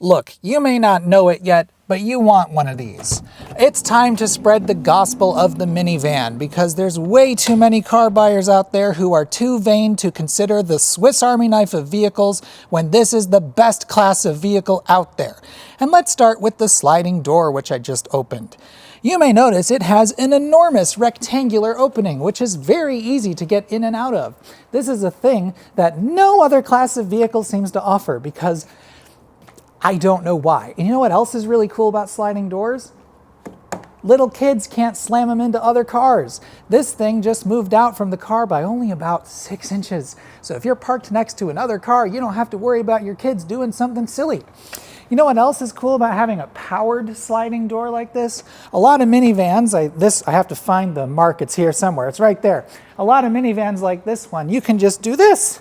Look, you may not know it yet, but you want one of these. It's time to spread the gospel of the minivan because there's way too many car buyers out there who are too vain to consider the Swiss Army knife of vehicles when this is the best class of vehicle out there. And let's start with the sliding door, which I just opened. You may notice it has an enormous rectangular opening, which is very easy to get in and out of. This is a thing that no other class of vehicle seems to offer because I don't know why. And you know what else is really cool about sliding doors? Little kids can't slam them into other cars. This thing just moved out from the car by only about 6 inches. So if you're parked next to another car, you don't have to worry about your kids doing something silly. You know what else is cool about having a powered sliding door like this? A lot of minivans, I have to find the mark, it's here somewhere, it's right there. A lot of minivans like this one, you can just do this.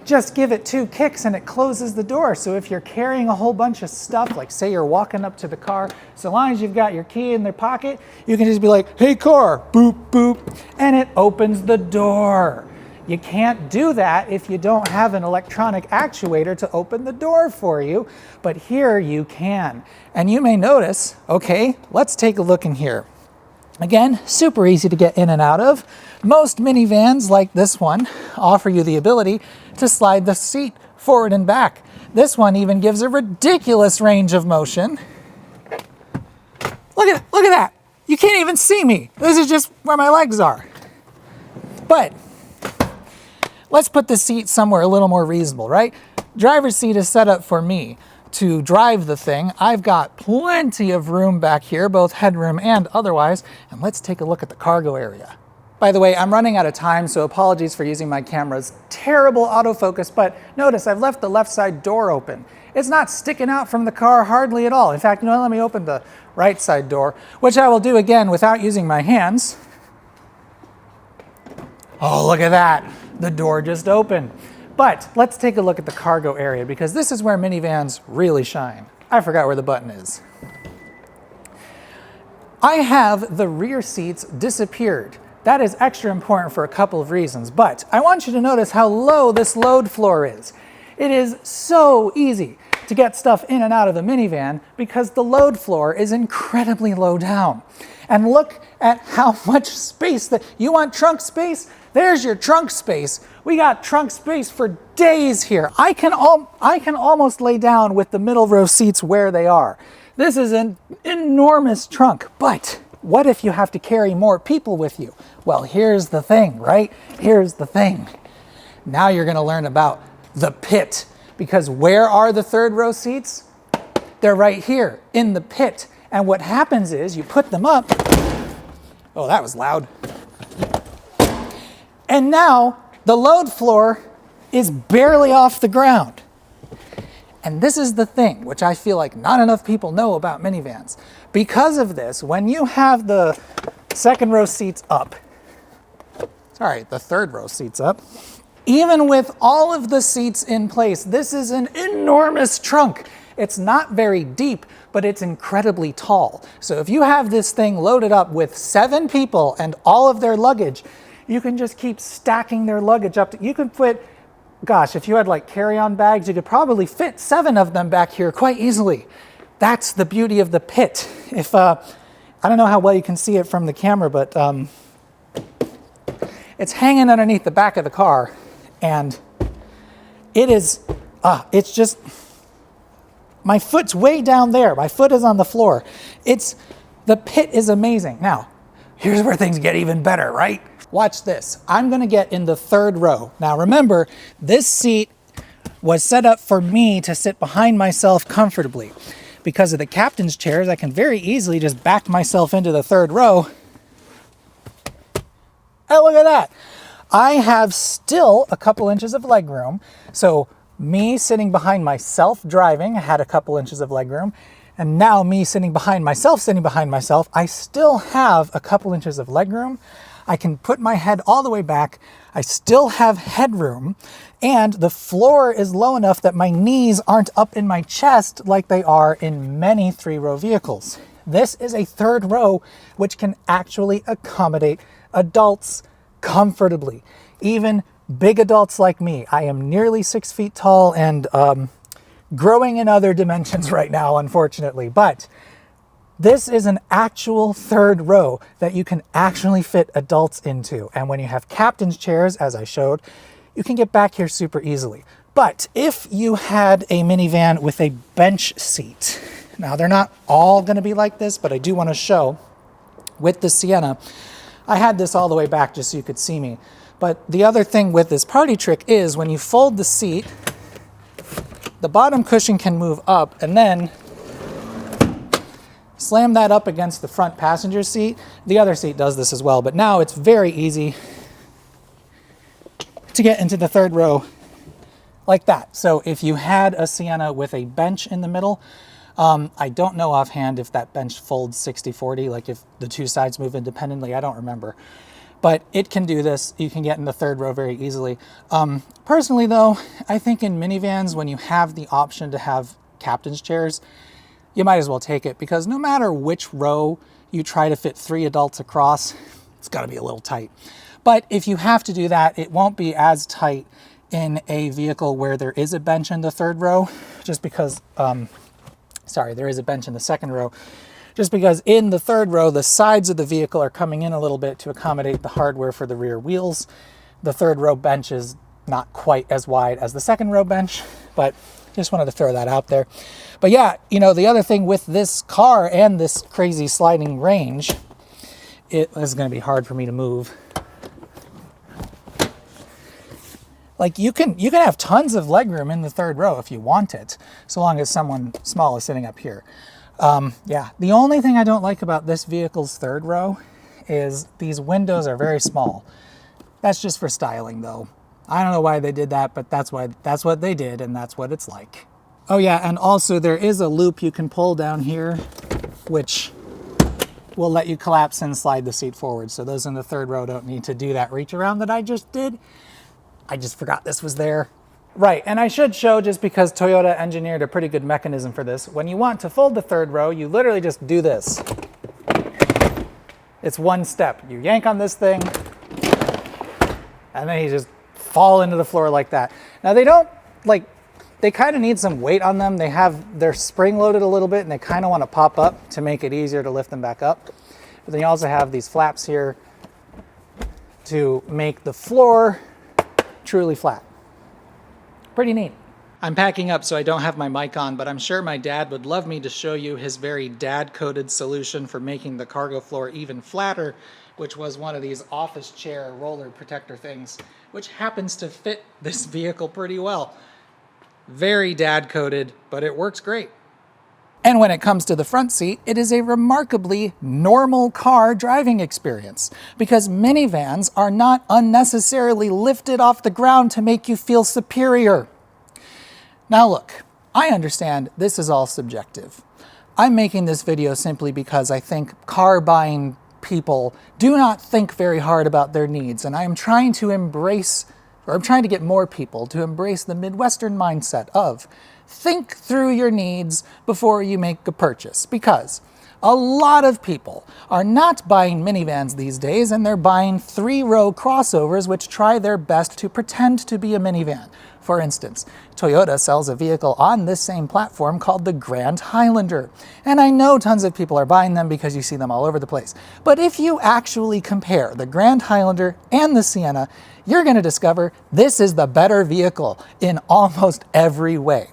Just give it 2 kicks and it closes the door. So if you're carrying a whole bunch of stuff, like say you're walking up to the car, so long as you've got your key in their pocket, you can just be like, hey car, boop, boop, and it opens the door. You can't do that if you don't have an electronic actuator to open the door for you, but here you can. And you may notice, okay, let's take a look in here. Again, super easy to get in and out of. Most minivans, like this one, offer you the ability to slide the seat forward and back. This one even gives a ridiculous range of motion. Look at that. You can't even see me. This is just where my legs are. But let's put the seat somewhere a little more reasonable, right? Driver's seat is set up for me to drive the thing. I've got plenty of room back here, both headroom and otherwise. And let's take a look at the cargo area. By the way, I'm running out of time, so apologies for using my camera's terrible autofocus, but notice I've left the left side door open. It's not sticking out from the car hardly at all. In fact, let me open the right side door, which I will do again without using my hands. Oh, look at that. The door just opened. But let's take a look at the cargo area because this is where minivans really shine. I forgot where the button is. I have the rear seats disappeared. That is extra important for a couple of reasons, but I want you to notice how low this load floor is. It is so easy to get stuff in and out of the minivan because the load floor is incredibly low down. And look at how much space that you want. Trunk space? There's your trunk space. We got trunk space for days here. I can almost lay down with the middle row seats where they are. This is an enormous trunk, but what if you have to carry more people with you? Well, here's the thing, right? Here's the thing. Now you're going to learn about the pit, because where are the third row seats? They're right here in the pit. And what happens is you put them up. Oh, that was loud. And now the load floor is barely off the ground. And this is the thing, which I feel like not enough people know about minivans. Because of this, when you have the second row seats up, the third row seats up, even with all of the seats in place, this is an enormous trunk. It's not very deep, but it's incredibly tall. So if you have this thing loaded up with 7 people and all of their luggage, you can just keep stacking their luggage up. You could put, gosh, if you had like carry-on bags, you could probably fit 7 of them back here quite easily. That's the beauty of the pit. I don't know how well you can see it from the camera, but it's hanging underneath the back of the car, and it's just, my foot's way down there. My foot is on the floor. The pit is amazing. Now, here's where things get even better, right? Watch this. I'm gonna get in the third row. Now remember, this seat was set up for me to sit behind myself comfortably. Because of the captain's chairs, I can very easily just back myself into the third row. Oh, look at that. I have still a couple inches of leg room. So me sitting behind myself driving had a couple inches of leg room. And now me sitting behind myself, I still have a couple inches of leg room. I can put my head all the way back. I still have headroom, and the floor is low enough that my knees aren't up in my chest like they are in many 3-row vehicles. This is a third row which can actually accommodate adults comfortably, even big adults like me. I am nearly 6 feet tall and growing in other dimensions right now, unfortunately. But this is an actual third row that you can actually fit adults into. And when you have captain's chairs, as I showed, you can get back here super easily. But if you had a minivan with a bench seat, now they're not all going to be like this, but I do want to show with the Sienna, I had this all the way back just so you could see me. But the other thing with this party trick is when you fold the seat, the bottom cushion can move up and then slam that up against the front passenger seat. The other seat does this as well, but now it's very easy to get into the third row like that. So if you had a Sienna with a bench in the middle, I don't know offhand if that bench folds 60-40, like if the two sides move independently, I don't remember. But it can do this. You can get in the third row very easily. Personally though, I think in minivans, when you have the option to have captain's chairs, you might as well take it, because no matter which row you try to fit 3 adults across, it's gotta be a little tight. But if you have to do that, it won't be as tight in a vehicle where there is a bench in the third row, just because, there is a bench in the second row, just because in the third row, the sides of the vehicle are coming in a little bit to accommodate the hardware for the rear wheels. The third row bench is not quite as wide as the second row bench, but just wanted to throw that out there. But yeah, you know, the other thing with this car and this crazy sliding range, it is going to be hard for me to move. Like you can have tons of legroom in the third row if you want it, so long as someone small is sitting up here. Yeah, the only thing I don't like about this vehicle's third row is these windows are very small. That's just for styling though. I don't know why they did that, but that's what they did, and that's what it's like. Oh yeah, and also there is a loop you can pull down here, which will let you collapse and slide the seat forward. So those in the third row don't need to do that reach around that I just did. I just forgot this was there. Right, and I should show, just because Toyota engineered a pretty good mechanism for this, when you want to fold the third row, you literally just do this. It's one step. You yank on this thing, and then you just fall into the floor like that. Now they don't, they kind of need some weight on them. They're spring loaded a little bit, and they kind of want to pop up to make it easier to lift them back up. But then you also have these flaps here to make the floor truly flat. Pretty neat. I'm packing up, so I don't have my mic on, but I'm sure my dad would love me to show you his very dad-coded solution for making the cargo floor even flatter, which was one of these office chair roller protector things, which happens to fit this vehicle pretty well. Very dad-coded, but it works great. And when it comes to the front seat, it is a remarkably normal car driving experience, because minivans are not unnecessarily lifted off the ground to make you feel superior. Now look, I understand this is all subjective. I'm making this video simply because I think car buying people do not think very hard about their needs, and I am trying to get more people to embrace the Midwestern mindset of think through your needs before you make a purchase, because a lot of people are not buying minivans these days, and they're buying 3-row crossovers which try their best to pretend to be a minivan. For instance, Toyota sells a vehicle on this same platform called the Grand Highlander, and I know tons of people are buying them because you see them all over the place. But if you actually compare the Grand Highlander and the Sienna, you're going to discover this is the better vehicle in almost every way.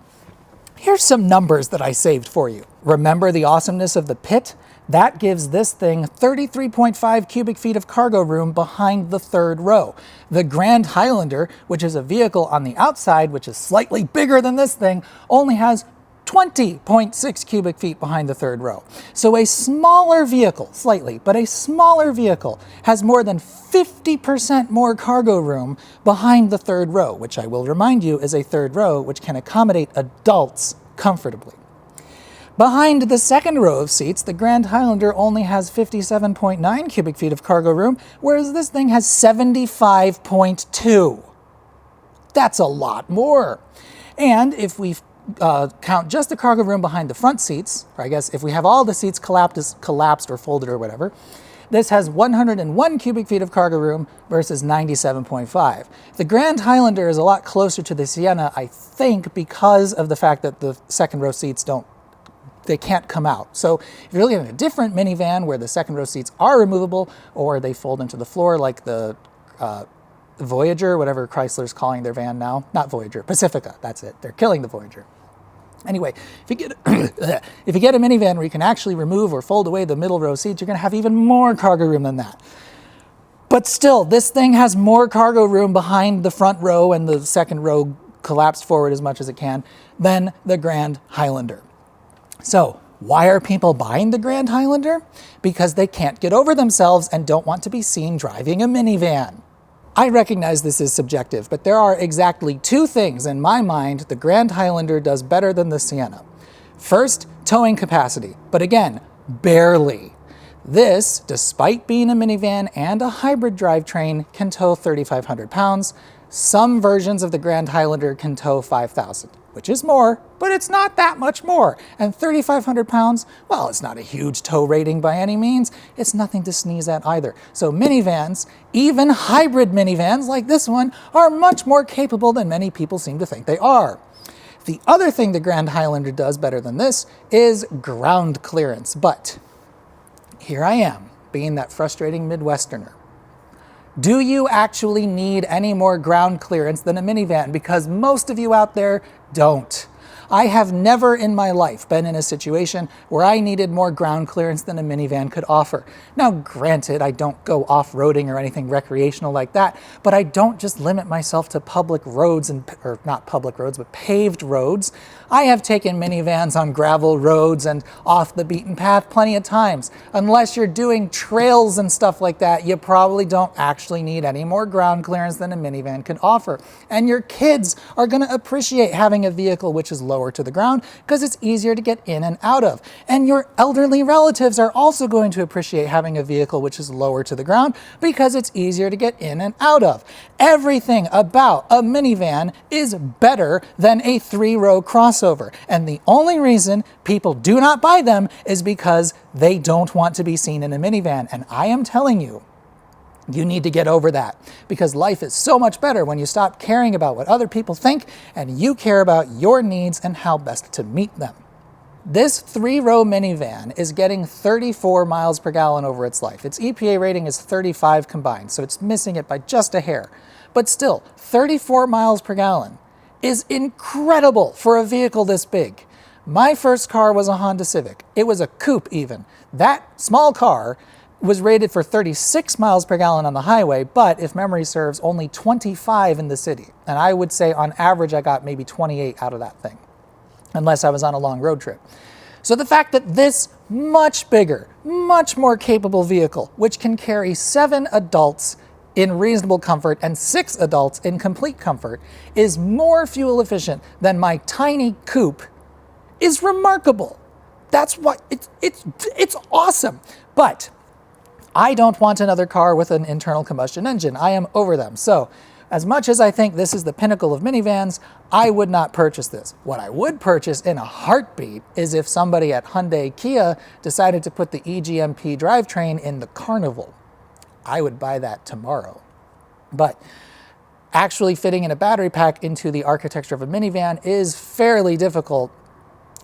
Here's some numbers that I saved for you. Remember the awesomeness of the pit? That gives this thing 33.5 cubic feet of cargo room behind the third row. The Grand Highlander, which is a vehicle on the outside, which is slightly bigger than this thing, only has 20.6 cubic feet behind the third row. So a smaller vehicle, slightly, but a smaller vehicle has more than 50% more cargo room behind the third row, which I will remind you is a third row which can accommodate adults comfortably. Behind the second row of seats, the Grand Highlander only has 57.9 cubic feet of cargo room, whereas this thing has 75.2. That's a lot more. And if we count just the cargo room behind the front seats, or I guess if we have all the seats collapsed or folded or whatever, This has 101 cubic feet of cargo room versus 97.5. The Grand Highlander is a lot closer to the Sienna, I think, because of the fact that the second row seats they can't come out. So if you're looking at a different minivan where the second row seats are removable or they fold into the floor like the Voyager, whatever Chrysler's calling their van now. Not Voyager, Pacifica, that's it. They're killing the Voyager. Anyway, if you get a minivan where you can actually remove or fold away the middle row seats, you're going to have even more cargo room than that. But still, this thing has more cargo room behind the front row and the second row collapsed forward as much as it can than the Grand Highlander. So, why are people buying the Grand Highlander? Because they can't get over themselves and don't want to be seen driving a minivan. I recognize this is subjective, but there are exactly two things in my mind the Grand Highlander does better than the Sienna. First, towing capacity, but again, barely. This, despite being a minivan and a hybrid drivetrain, can tow 3,500 pounds. Some versions of the Grand Highlander can tow 5,000, which is more, but it's not that much more. And 3,500 pounds, well, it's not a huge tow rating by any means. It's nothing to sneeze at either. So minivans, even hybrid minivans like this one, are much more capable than many people seem to think they are. The other thing the Grand Highlander does better than this is ground clearance. But here I am, being that frustrating Midwesterner. Do you actually need any more ground clearance than a minivan? Because most of you out there don't. I have never in my life been in a situation where I needed more ground clearance than a minivan could offer. Now, granted, I don't go off-roading or anything recreational like that, but I don't just limit myself to public roads, or not public roads, but paved roads. I have taken minivans on gravel roads and off the beaten path plenty of times. Unless you're doing trails and stuff like that, you probably don't actually need any more ground clearance than a minivan can offer. And your kids are going to appreciate having a vehicle which is lower to the ground because it's easier to get in and out of. And your elderly relatives are also going to appreciate having a vehicle which is lower to the ground because it's easier to get in and out of. Everything about a minivan is better than a 3-row crossover. And the only reason people do not buy them is because they don't want to be seen in a minivan. And I am telling you, you need to get over that, because life is so much better when you stop caring about what other people think and you care about your needs and how best to meet them. This 3-row minivan is getting 34 miles per gallon over its life. Its EPA rating is 35 combined, so it's missing it by just a hair. But still, 34 miles per gallon is incredible for a vehicle this big. My first car was a Honda Civic. It was a coupe even. That small car was rated for 36 miles per gallon on the highway, but if memory serves, only 25 in the city. And I would say on average, I got maybe 28 out of that thing, unless I was on a long road trip. So the fact that this much bigger, much more capable vehicle, which can carry 7 adults in reasonable comfort and 6 adults in complete comfort, is more fuel efficient than my tiny coupe, is remarkable. That's what, it's awesome. But I don't want another car with an internal combustion engine. I am over them. So as much as I think this is the pinnacle of minivans, I would not purchase this. What I would purchase in a heartbeat is if somebody at Hyundai Kia decided to put the EGMP drivetrain in the Carnival. I would buy that tomorrow. But actually fitting in a battery pack into the architecture of a minivan is fairly difficult.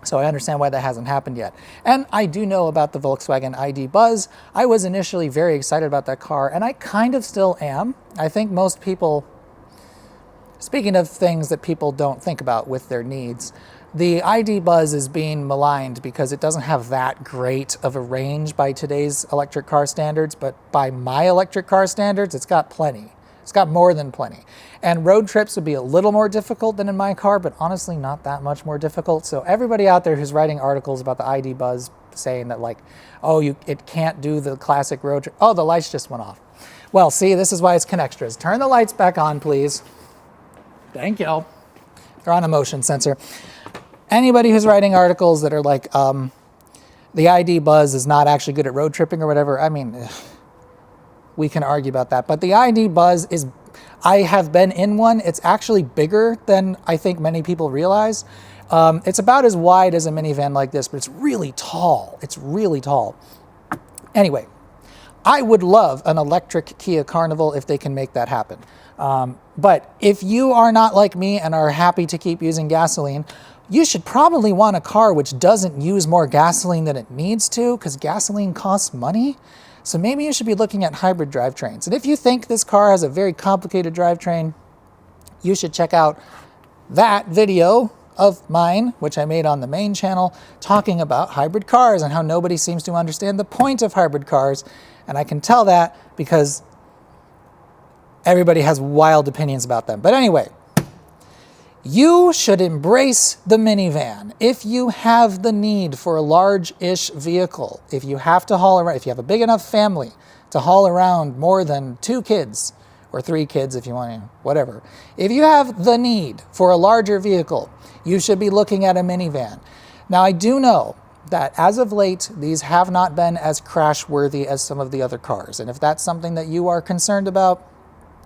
So I understand why that hasn't happened yet. And I do know about the Volkswagen ID Buzz. I was initially very excited about that car, and I kind of still am. I think most people, speaking of things that people don't think about with their needs, the ID Buzz is being maligned because it doesn't have that great of a range by today's electric car standards, but by my electric car standards, it's got plenty. It's got more than plenty. And road trips would be a little more difficult than in my car, but honestly not that much more difficult. So everybody out there who's writing articles about the ID Buzz saying that like, oh, it can't do the classic road trip. Oh, the lights just went off. Well, see, this is why it's Connextras. Turn the lights back on, please. Thank you. They're on a motion sensor. Anybody who's writing articles that are like, the ID Buzz is not actually good at road tripping or whatever, I mean, we can argue about that. But the ID Buzz is, I have been in one. It's actually bigger than I think many people realize. It's about as wide as a minivan like this, but it's really tall. It's really tall. Anyway, I would love an electric Kia Carnival if they can make that happen. But if you are not like me and are happy to keep using gasoline, you should probably want a car which doesn't use more gasoline than it needs to, because gasoline costs money. So maybe you should be looking at hybrid drivetrains. And if you think this car has a very complicated drivetrain, you should check out that video of mine, which I made on the main channel, talking about hybrid cars and how nobody seems to understand the point of hybrid cars. And I can tell that because everybody has wild opinions about them. But anyway, you should embrace the minivan. If you have the need for a large-ish vehicle, if you have to haul around, if you have a big enough family to haul around more than 2 kids, or 3 kids if you want to, whatever. If you have the need for a larger vehicle, you should be looking at a minivan. Now, I do know that as of late, these have not been as crash-worthy as some of the other cars. And if that's something that you are concerned about,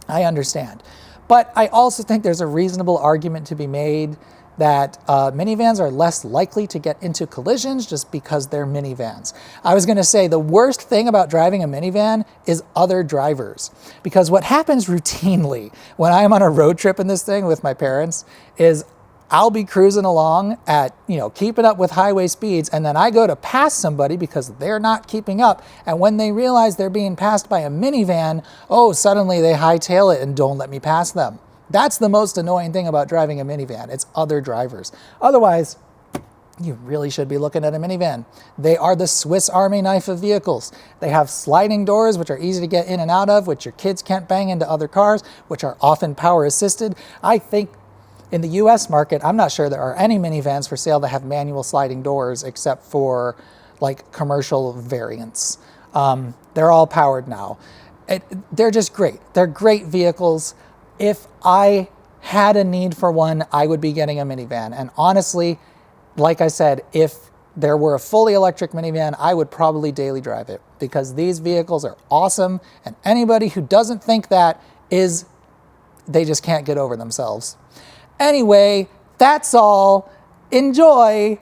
I understand. But I also think there's a reasonable argument to be made that minivans are less likely to get into collisions just because they're minivans. I was going to say the worst thing about driving a minivan is other drivers. Because what happens routinely when I'm on a road trip in this thing with my parents is I'll be cruising along at, keeping up with highway speeds, and then I go to pass somebody because they're not keeping up. And when they realize they're being passed by a minivan, oh, suddenly they hightail it and don't let me pass them. That's the most annoying thing about driving a minivan. It's other drivers. Otherwise, you really should be looking at a minivan. They are the Swiss Army knife of vehicles. They have sliding doors, which are easy to get in and out of, which your kids can't bang into other cars, which are often power assisted. I think in the US market, I'm not sure there are any minivans for sale that have manual sliding doors except for like commercial variants. They're all powered now. They're just great. They're great vehicles. If I had a need for one, I would be getting a minivan. And honestly, like I said, if there were a fully electric minivan, I would probably daily drive it because these vehicles are awesome. And anybody who doesn't think that they just can't get over themselves. Anyway, that's all. Enjoy.